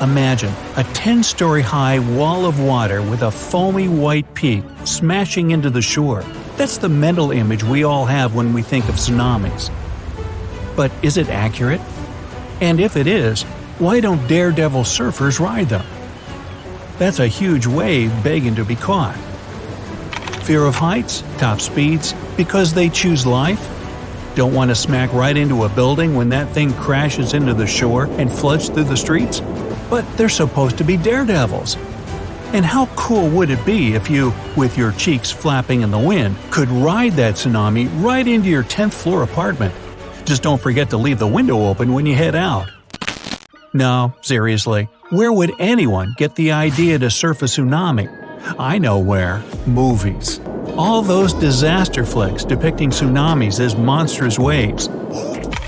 Imagine a 10-story high wall of water with a foamy white peak smashing into the shore. That's the mental image we all have when we think of tsunamis. But is it accurate? And if it is, why don't daredevil surfers ride them? That's a huge wave begging to be caught. Fear of heights, top speeds, because they choose life? Don't want to smack right into a building when that thing crashes into the shore and floods through the streets? But they're supposed to be daredevils. And how cool would it be if you, with your cheeks flapping in the wind, could ride that tsunami right into your 10th floor apartment? Just don't forget to leave the window open when you head out. No, seriously, where would anyone get the idea to surf a tsunami? I know where. Movies. All those disaster flicks depicting tsunamis as monstrous waves.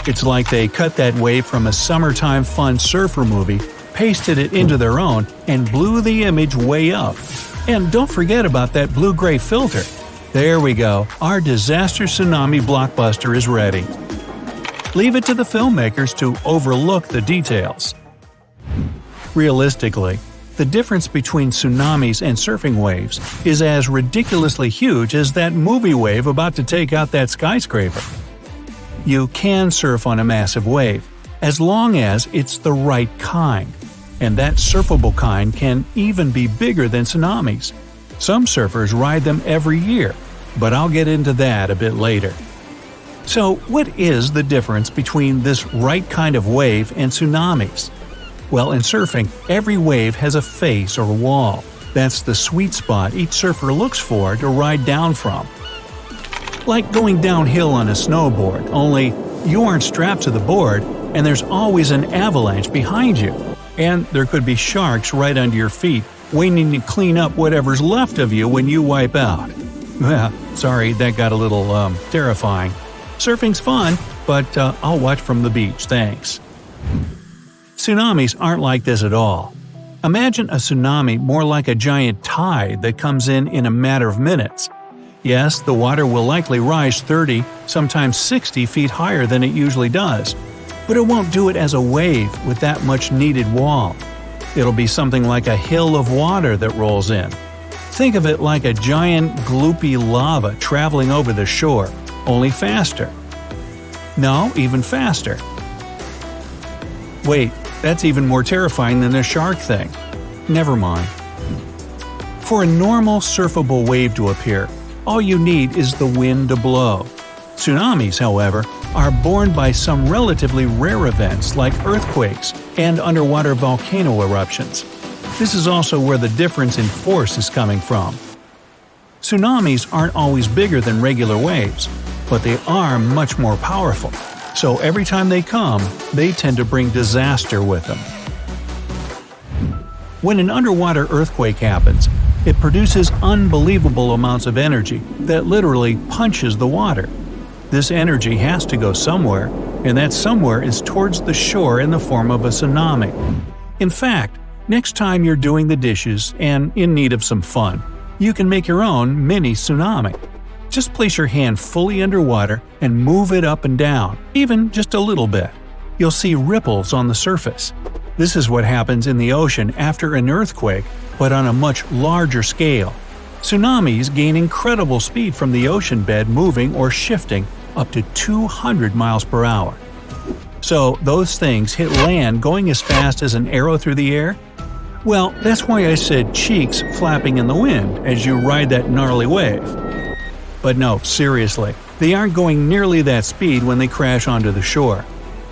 It's like they cut that wave from a summertime fun surfer movie, pasted it into their own, and blew the image way up. And don't forget about that blue-gray filter. There we go, our disaster tsunami blockbuster is ready. Leave it to the filmmakers to overlook the details. Realistically, the difference between tsunamis and surfing waves is as ridiculously huge as that movie wave about to take out that skyscraper. You can surf on a massive wave, as long as it's the right kind, and that surfable kind can even be bigger than tsunamis. Some surfers ride them every year, but I'll get into that a bit later. So, what is the difference between this right kind of wave and tsunamis? Well, in surfing, every wave has a face or wall. That's the sweet spot each surfer looks for to ride down from. Like going downhill on a snowboard, only you aren't strapped to the board and there's always an avalanche behind you. And there could be sharks right under your feet, waiting to clean up whatever's left of you when you wipe out. Sorry, that got a little, terrifying. Surfing's fun, but I'll watch from the beach, thanks. Tsunamis aren't like this at all. Imagine a tsunami more like a giant tide that comes in a matter of minutes. Yes, the water will likely rise 30, sometimes 60 feet higher than it usually does, but it won't do it as a wave with that much needed wall. It'll be something like a hill of water that rolls in. Think of it like a giant gloopy lava traveling over the shore, only faster. No, even faster. Wait, that's even more terrifying than the shark thing. Never mind. For a normal surfable wave to appear, all you need is the wind to blow. Tsunamis, however, are born by some relatively rare events like earthquakes and underwater volcano eruptions. This is also where the difference in force is coming from. Tsunamis aren't always bigger than regular waves, but they are much more powerful. So every time they come, they tend to bring disaster with them. When an underwater earthquake happens, it produces unbelievable amounts of energy that literally punches the water. This energy has to go somewhere, and that somewhere is towards the shore in the form of a tsunami. In fact, next time you're doing the dishes and in need of some fun, you can make your own mini tsunami. Just place your hand fully underwater and move it up and down, even just a little bit. You'll see ripples on the surface. This is what happens in the ocean after an earthquake, but on a much larger scale. Tsunamis gain incredible speed from the ocean bed moving or shifting up to 200 miles per hour. So those things hit land going as fast as an arrow through the air? Well, that's why I said cheeks flapping in the wind as you ride that gnarly wave. But no, seriously, they aren't going nearly that speed when they crash onto the shore.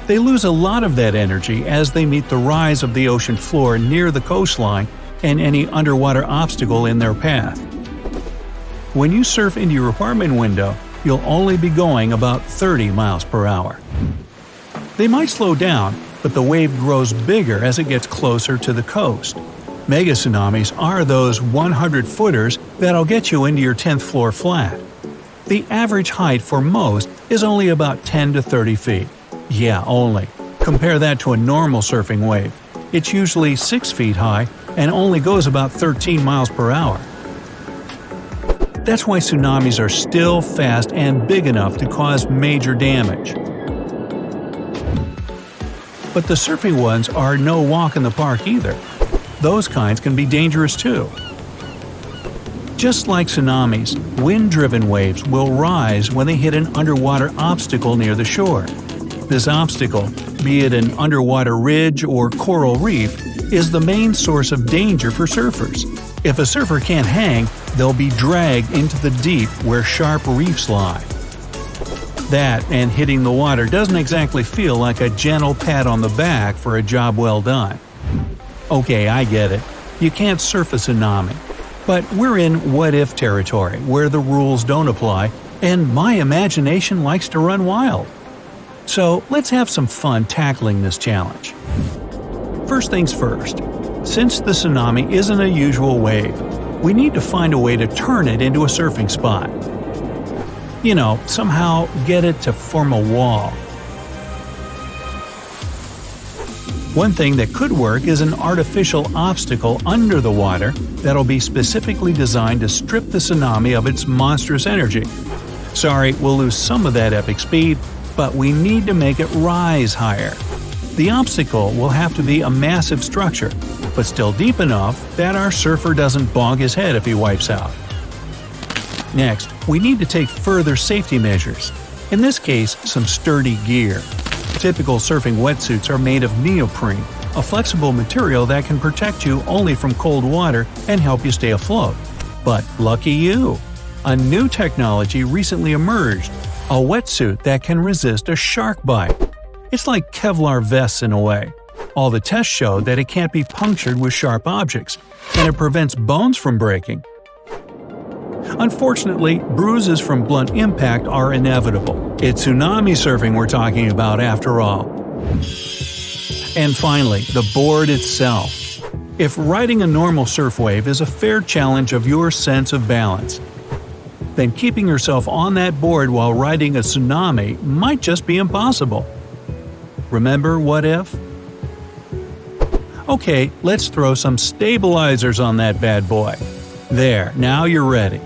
They lose a lot of that energy as they meet the rise of the ocean floor near the coastline and any underwater obstacle in their path. When you surf into your apartment window, you'll only be going about 30 miles per hour. They might slow down, but the wave grows bigger as it gets closer to the coast. Mega tsunamis are those 100-footers that'll get you into your 10th floor flat. The average height for most is only about 10 to 30 feet. Yeah, only. Compare that to a normal surfing wave. It's usually 6 feet high and only goes about 13 miles per hour. That's why tsunamis are still fast and big enough to cause major damage. But the surfing ones are no walk in the park either. Those kinds can be dangerous too. Just like tsunamis, wind-driven waves will rise when they hit an underwater obstacle near the shore. This obstacle, be it an underwater ridge or coral reef, is the main source of danger for surfers. If a surfer can't hang, they'll be dragged into the deep where sharp reefs lie. That and hitting the water doesn't exactly feel like a gentle pat on the back for a job well done. Okay, I get it. You can't surf a tsunami. But we're in what-if territory, where the rules don't apply, and my imagination likes to run wild. So let's have some fun tackling this challenge. First things first, since the tsunami isn't a usual wave, we need to find a way to turn it into a surfing spot. You know, somehow get it to form a wall. One thing that could work is an artificial obstacle under the water that'll be specifically designed to strip the tsunami of its monstrous energy. Sorry, we'll lose some of that epic speed, but we need to make it rise higher. The obstacle will have to be a massive structure, but still deep enough that our surfer doesn't bog his head if he wipes out. Next, we need to take further safety measures. In this case, some sturdy gear. Typical surfing wetsuits are made of neoprene, a flexible material that can protect you only from cold water and help you stay afloat. But lucky you! A new technology recently emerged, a wetsuit that can resist a shark bite. It's like Kevlar vests in a way. All the tests show that it can't be punctured with sharp objects, and it prevents bones from breaking. Unfortunately, bruises from blunt impact are inevitable. It's tsunami surfing we're talking about after all. And finally, the board itself. If riding a normal surf wave is a fair challenge of your sense of balance, then keeping yourself on that board while riding a tsunami might just be impossible. Remember what if? Okay, let's throw some stabilizers on that bad boy. There, now you're ready.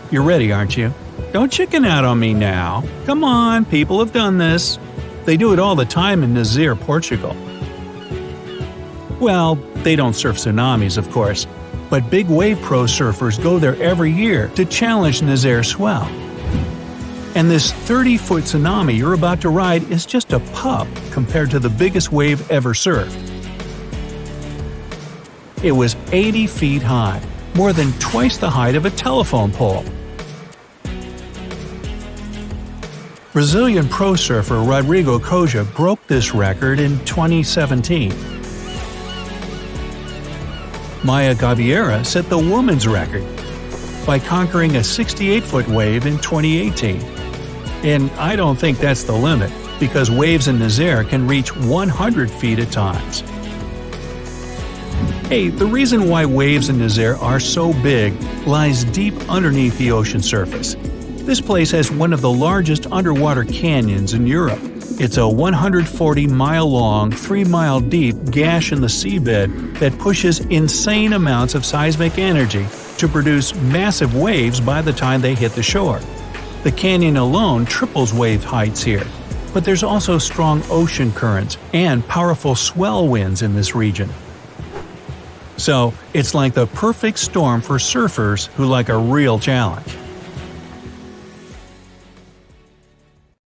You're ready, aren't you? Don't chicken out on me now. Come on, people have done this. They do it all the time in Nazare, Portugal. Well, they don't surf tsunamis, of course, but big wave pro surfers go there every year to challenge Nazare swell. And this 30-foot tsunami you're about to ride is just a pup compared to the biggest wave ever surfed. It was 80 feet high, more than twice the height of a telephone pole. Brazilian pro surfer Rodrigo Coja broke this record in 2017. Maya Gabeira set the women's record by conquering a 68-foot wave in 2018. And I don't think that's the limit, because waves in Nazare can reach 100 feet at times. Hey, the reason why waves in Nazare are so big lies deep underneath the ocean surface. This place has one of the largest underwater canyons in Europe. It's a 140-mile-long, 3-mile-deep gash in the seabed that pushes insane amounts of seismic energy to produce massive waves by the time they hit the shore. The canyon alone triples wave heights here, but there's also strong ocean currents and powerful swell winds in this region. So, it's like the perfect storm for surfers who like a real challenge.